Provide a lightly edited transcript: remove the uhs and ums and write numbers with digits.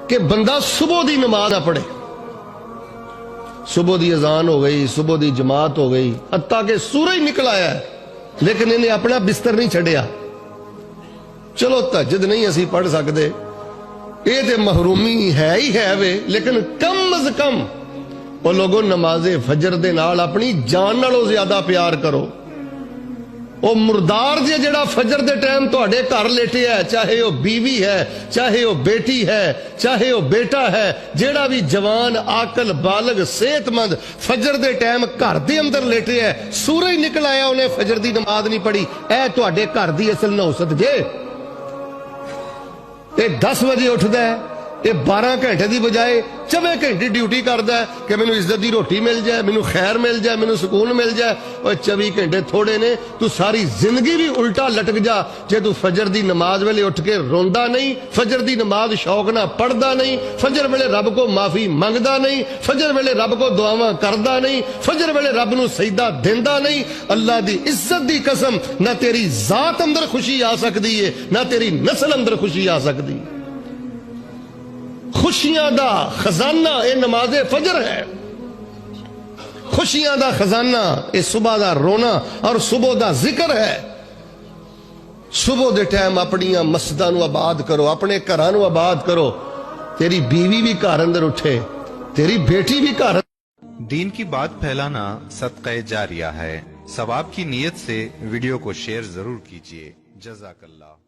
کہ بندہ صبح دی نماز نہ پڑھے. صبح دی اذان ہو گئی, صبح دی جماعت ہو گئی, حتیٰ کہ سورج نکل آیا ہے لیکن انہیں اپنا بستر نہیں چھڑیا. چلو تہجد نہیں اسی پڑھ سکتے, یہ تے محرومی ہے ہی ہے وے, لیکن کم از کم وہ لوگوں نماز فجر دے نال اپنی جان نالوں زیادہ پیار کرو. وہ مردار جے جڑا فجر دے ٹائم تواڈے گھر لیٹے ہے, چاہے وہ بیوی ہے, چاہے وہ بیٹی ہے, چاہے وہ بیٹا ہے, جیڑا بھی جوان عاقل بالغ صحت مند فجر دے ٹائم گھر دے اندر لیٹے ہے, سورج نکل آیا انہیں فجر دی نماز نہیں پڑھی, اے تواڈے گھر دی اصل نوست جے. یہ 10 بجے اٹھدا ہے, یہ 12 گھنٹے دی بجائے 24 گھنٹے ڈیوٹی کردا ہے کہ مینوں عزت دی روٹی مل جائے, مینوں خیر مل جائے, مینوں سکون مل جائے. اور 24 گھنٹے تھوڑے نے, تو ساری زندگی بھی الٹا لٹک جا جے تو فجر دی نماز ویلے اٹھ کے روندا نہیں, فجر دی نماز شوق نہ پڑھدا نہیں, فجر ویلے رب کو معافی منگدا نہیں, فجر ویلے رب کو دعاواں کردا نہیں, فجر ویلے رب نو سجدہ دیندا نہیں. اللہ دی عزت دی قسم, نہ تیری ذات اندر خوشی آ سکدی ہے, نہ تیری نسل اندر خوشی آ سکدی. خوشیاں دا خزانہ اے نماز فجر ہے. خوشیاں دا خزانہ اے صبح دا رونا اور صبح دا ذکر ہے. صبح دے ٹائم اپنیاں مسجداں نو آباد کرو, اپنے گھراں نو آباد کرو, تیری بیوی بھی گھر اندر اٹھے, تیری بیٹی بھی گھر. دین کی بات پھیلانا صدقہ جاریہ ہے. ثواب کی نیت سے ویڈیو کو شیئر ضرور کیجیے. جزاک اللہ.